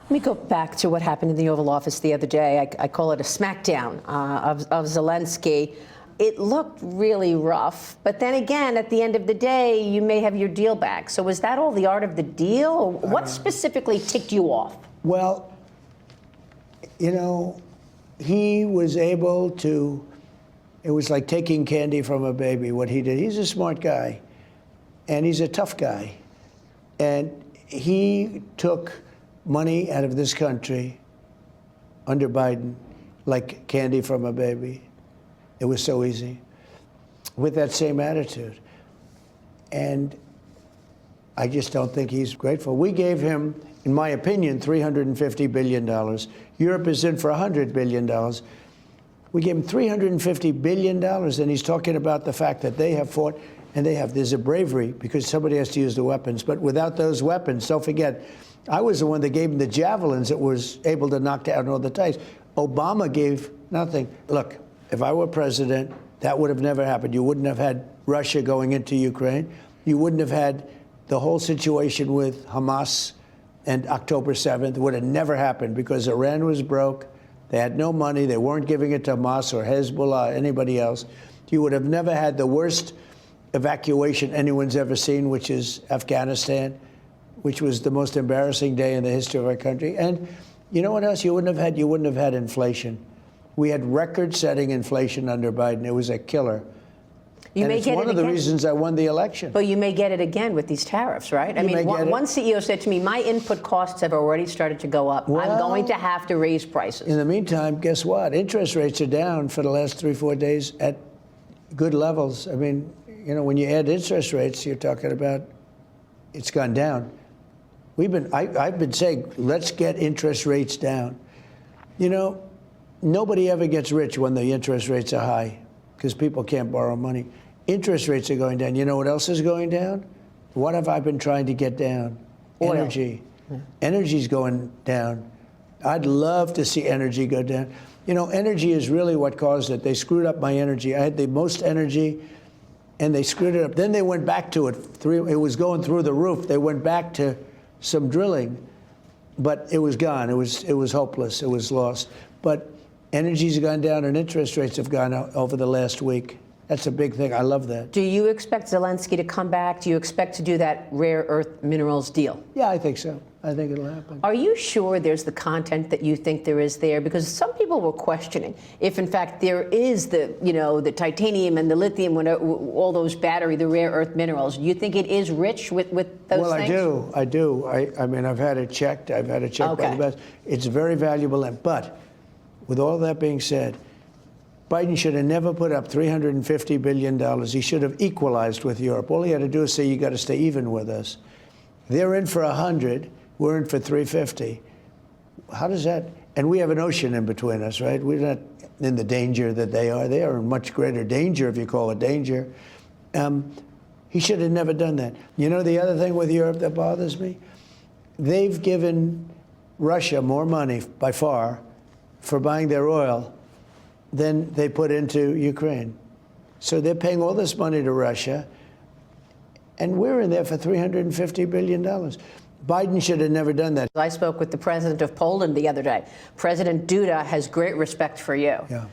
Let me go back to what happened in the Oval Office the other day. I call it a smackdown of Zelensky. It looked really rough, but then again, at the end of the day, you may have your deal back. So was that all the art of the deal, or what specifically ticked you off? Well, you know, he was able to, it was like taking candy from a baby, what he did. He's a smart guy, and he's a tough guy. And he took money out of this country under Biden like candy from a baby. It was so easy with that same attitude. And I just don't think he's grateful. We gave him, in my opinion, $350 billion. Europe is in for $100 billion. We gave him $350 billion, and he's talking about the fact that they have fought, and there's a bravery because somebody has to use the weapons. But without those weapons, don't forget, I was the one that gave him the javelins that was able to knock down all the tanks. Obama gave nothing. Look, if I were president, that would have never happened. You wouldn't have had Russia going into Ukraine. You wouldn't have had the whole situation with Hamas and October 7th. It would have never happened because Iran was broke. They had no money. They weren't giving it to Hamas or Hezbollah or anybody else. You would have never had the worst evacuation anyone's ever seen, which is Afghanistan, which was the most embarrassing day in the history of our country. And you know what else you wouldn't have had? You wouldn't have had inflation. We had record-setting inflation under Biden. It was a killer. And it's one of the reasons I won the election. But you may get it again with these tariffs, right? I mean, one CEO said to me, my input costs have already started to go up. Well, I'm going to have to raise prices. In the meantime, guess what? Interest rates are down for the last 3-4 days at good levels. I mean, you know, when you add interest rates, you're talking about it's gone down. I've been saying, let's get interest rates down. You know, nobody ever gets rich when the interest rates are high because people can't borrow money. Interest rates are going down. You know what else is going down? What have I been trying to get down? Oil. Energy. Yeah. Energy's going down. I'd love to see energy go down. You know, energy is really what caused it. They screwed up my energy. I had the most energy, and they screwed it up. Then they went back to it. It was going through the roof. They went back to some drilling, but it was gone. It was hopeless. It was lost. But energy's gone down, and interest rates have gone up over the last week. That's a big thing. I love that. Do you expect Zelensky to come back? Do you expect to do that rare earth minerals deal? Yeah, I think so. I think it'll happen. Are you sure there's the content that you think there is there? Because some people were questioning if, in fact, there is the, you know, the titanium and the lithium, all those the rare earth minerals. Do you think it is rich with those things? Well, I do. I mean, I've had it checked. By the best. It's very valuable. But with all that being said, Biden should have never put up $350 billion. He should have equalized with Europe. All he had to do is say, you got to stay even with us. They're in for 100. We're in for 350. How does that? And we have an ocean in between us, right? We're not in the danger that they are. They are in much greater danger, if you call it danger. He should have never done that. You know the other thing with Europe that bothers me? They've given Russia more money, by far, for buying their oil than they put into Ukraine. So they're paying all this money to Russia, and we're in there for $350 billion. Biden should have never done that. I spoke with the president of Poland the other day. President Duda has great respect for you. Yeah.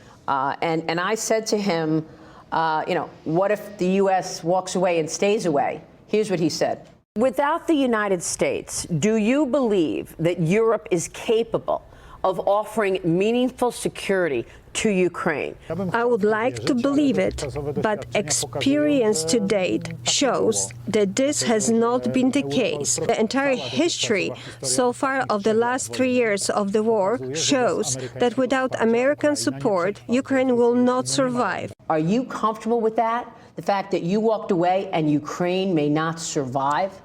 And I said to him, you know, what if the U.S. walks away and stays away? Here's what he said. Without the United States, do you believe that Europe is capable of offering meaningful security to Ukraine? I would like to believe it, but experience to date shows that this has not been the case. The entire history so far of the last 3 years of the war shows that without American support, Ukraine will not survive. Are you comfortable with that? The fact that you walked away and Ukraine may not survive?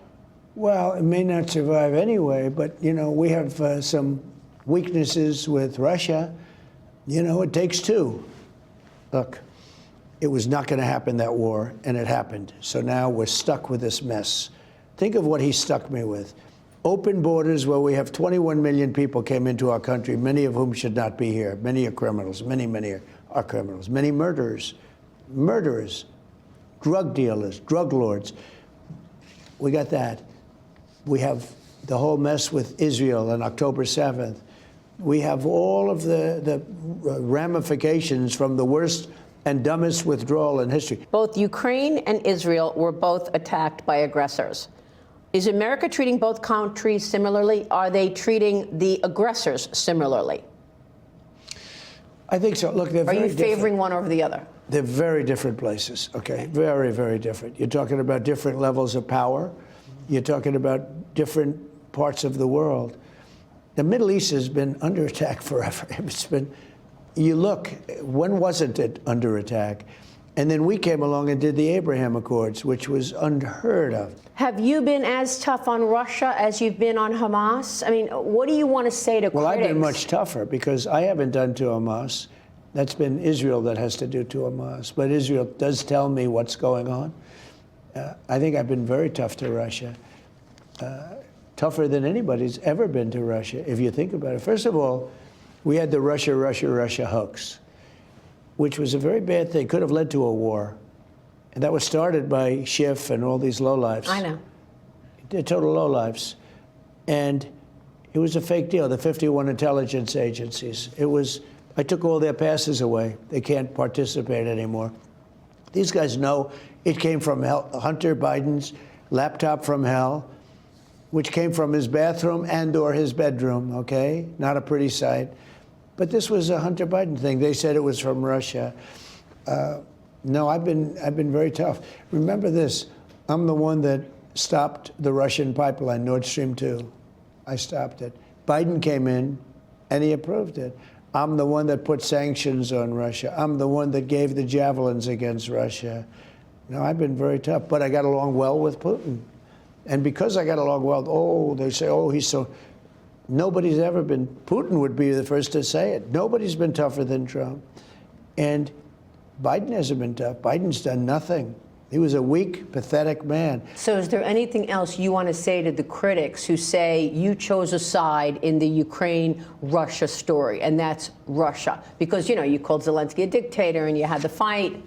Well, it may not survive anyway, but, you know, we have some weaknesses with Russia. You know, it takes two. Look, it was not going to happen, that war, and it happened. So now we're stuck with this mess. Think of what he stuck me with. Open borders where we have 21 million people came into our country, many of whom should not be here. Many are criminals. Many are criminals. Many murderers, drug dealers, drug lords. We got that. We have the whole mess with Israel on October 7th. We have all of the ramifications from the worst and dumbest withdrawal in history. Both Ukraine and Israel were both attacked by aggressors. Is America treating both countries similarly? Are they treating the aggressors similarly? I think so. Look, they're Are very you different. favoring one over the other? They're very different places, okay? Very, very different. You're talking about different levels of power. You're talking about different parts of the world. The Middle East has been under attack forever. It's been, you look, when wasn't it under attack? And then we came along and did the Abraham Accords, which was unheard of. Have you been as tough on Russia as you've been on Hamas? I mean, what do you want to say to Well, critics? I've been much tougher because I haven't done to Hamas. That's been Israel that has to do to Hamas. But Israel does tell me what's going on. I think I've been very tough to Russia. Tougher than anybody's ever been to Russia, if you think about it. First of all, we had the Russia hoax, which was a very bad thing, could have led to a war. And that was started by Schiff and all these lowlifes. I know. They're total lowlifes. And it was a fake deal, the 51 intelligence agencies. It was, I took all their passes away. They can't participate anymore. These guys know it came from Hunter Biden's laptop from hell, which came from his bathroom and or his bedroom, okay? Not a pretty sight. But this was a Hunter Biden thing. They said it was from Russia. No, I've been very tough. Remember this, I'm the one that stopped the Russian pipeline, Nord Stream 2. I stopped it. Biden came in and he approved it. I'm the one that put sanctions on Russia. I'm the one that gave the javelins against Russia. No, I've been very tough, but I got along well with Putin. And because I got along well, they say, he's so, nobody's ever been, Putin would be the first to say it. Nobody's been tougher than Trump. And Biden hasn't been tough. Biden's done nothing. He was a weak, pathetic man. So is there anything else you want to say to the critics who say you chose a side in the Ukraine-Russia story, and that's Russia? Because, you called Zelensky a dictator and you had the fight.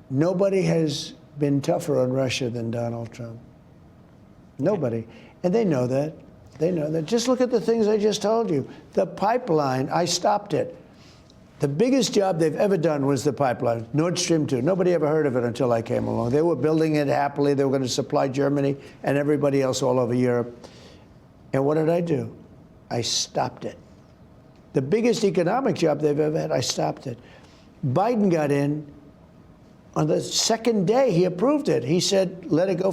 Nobody has been tougher on Russia than Donald Trump. Nobody. And they know that. They know that. Just look at the things I just told you. The pipeline, I stopped it. The biggest job they've ever done was the pipeline, Nord Stream 2. Nobody ever heard of it until I came along. They were building it happily. They were going to supply Germany and everybody else all over Europe. And what did I do? I stopped it. The biggest economic job they've ever had, I stopped it. Biden got in. On the second day, he approved it. He said, let it go.